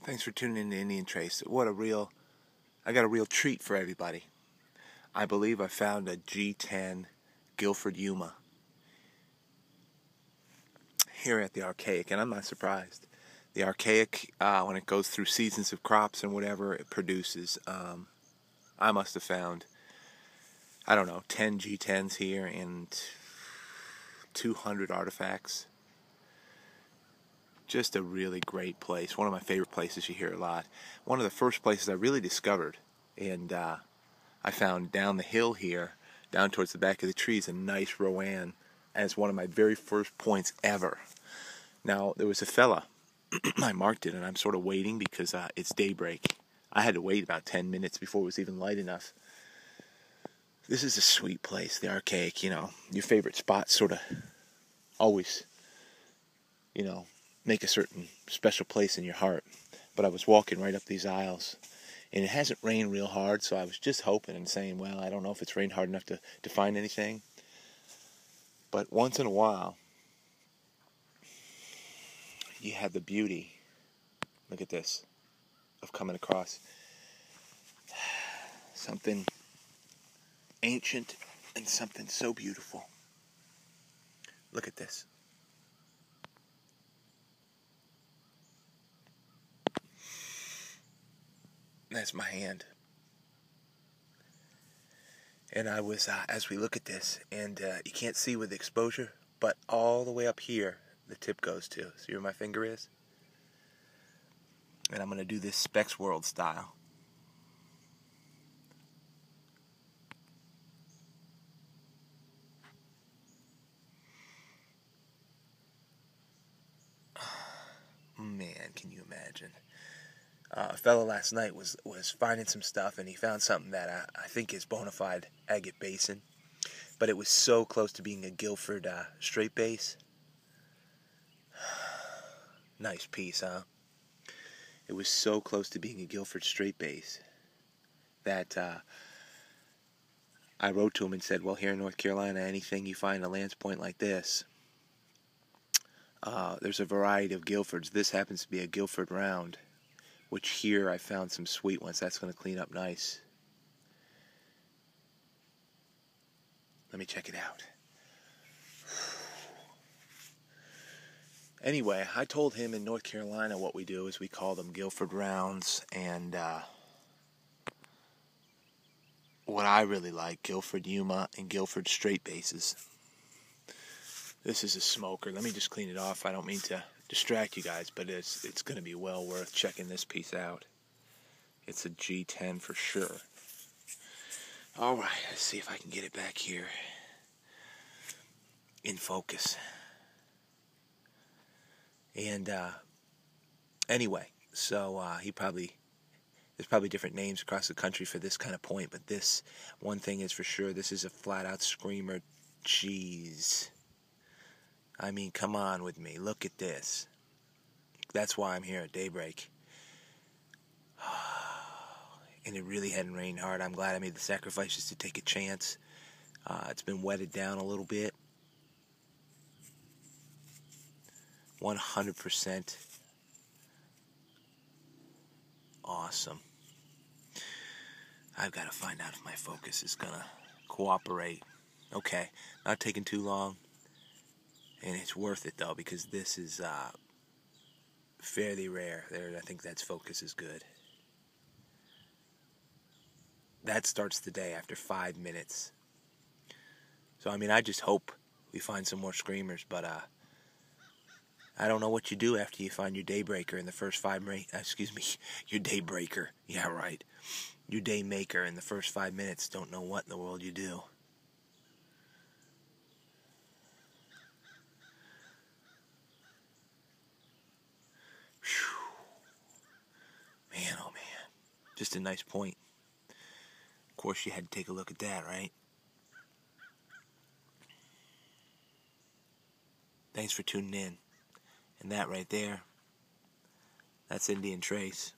Thanks for tuning in to Indian Trace. I got a real treat for everybody. I believe I found a G10 Guilford Yuma here at the Archaic, and I'm not surprised. The Archaic, when it goes through seasons of crops and whatever it produces, I must have found, 10 G10s here and 200 artifacts. Just a really great place. One of my favorite places. You hear a lot. One of the first places I really discovered, and I found down the hill here, down towards the back of the trees, a nice Rowan as one of my very first points ever. Now, there was a fella, I marked it, and I'm sort of waiting because it's daybreak. I had to wait about 10 minutes before it was even light enough. This is a sweet place, the Archaic, your favorite spots sort of always, make a certain special place in your heart. But I was walking right up these aisles, and it hasn't rained real hard, so I was just hoping and saying, well, I don't know if it's rained hard enough to find anything. But once in a while, you have the beauty, look at this, of coming across something ancient and something so beautiful. Look at this. That's my hand. And I was, as we look at this, and you can't see with the exposure, but all the way up here, the tip goes to. See where my finger is? And I'm going to do this Specs World style. Man, can you imagine? A fellow last night was finding some stuff, and he found something that I think is bona fide agate basin, but it was so close to being a Guilford straight base. Nice piece, huh? It was so close to being a Guilford straight base that I wrote to him and said, well, here in North Carolina, anything you find a lance point like this, there's a variety of Guilfords. This happens to be a Guilford round, which here I found some sweet ones. That's going to clean up nice. Let me check it out. Anyway, I told him in North Carolina what we do is we call them Guilford rounds, and what I really like, Guilford Yuma and Guilford straight bases. This is a smoker. Let me just clean it off. I don't mean to distract you guys, but it's going to be well worth checking this piece out. It's a G10 for sure. All right, let's see if I can get it back here in focus. And anyway, so there's probably different names across the country for this kind of point, but this one thing is for sure, this is a flat-out screamer. Jeez. I mean, come on with me. Look at this. That's why I'm here at daybreak. And it really hadn't rained hard. I'm glad I made the sacrifice just to take a chance. It's been wetted down a little bit. 100% awesome. I've got to find out if my focus is going to cooperate. Okay, not taking too long. And it's worth it, though, because this is fairly rare. There, I think that focus is good. That starts the day after 5 minutes. So, I mean, I just hope we find some more screamers, but I don't know what you do after you find your daybreaker in the first 5 minutes. Your daybreaker. Yeah, right. Your day maker in the first 5 minutes. Don't know what in the world you do. Man, oh man. Just a nice point. Of course, you had to take a look at that, right? Thanks for tuning in. And that right there, that's Indian Trace.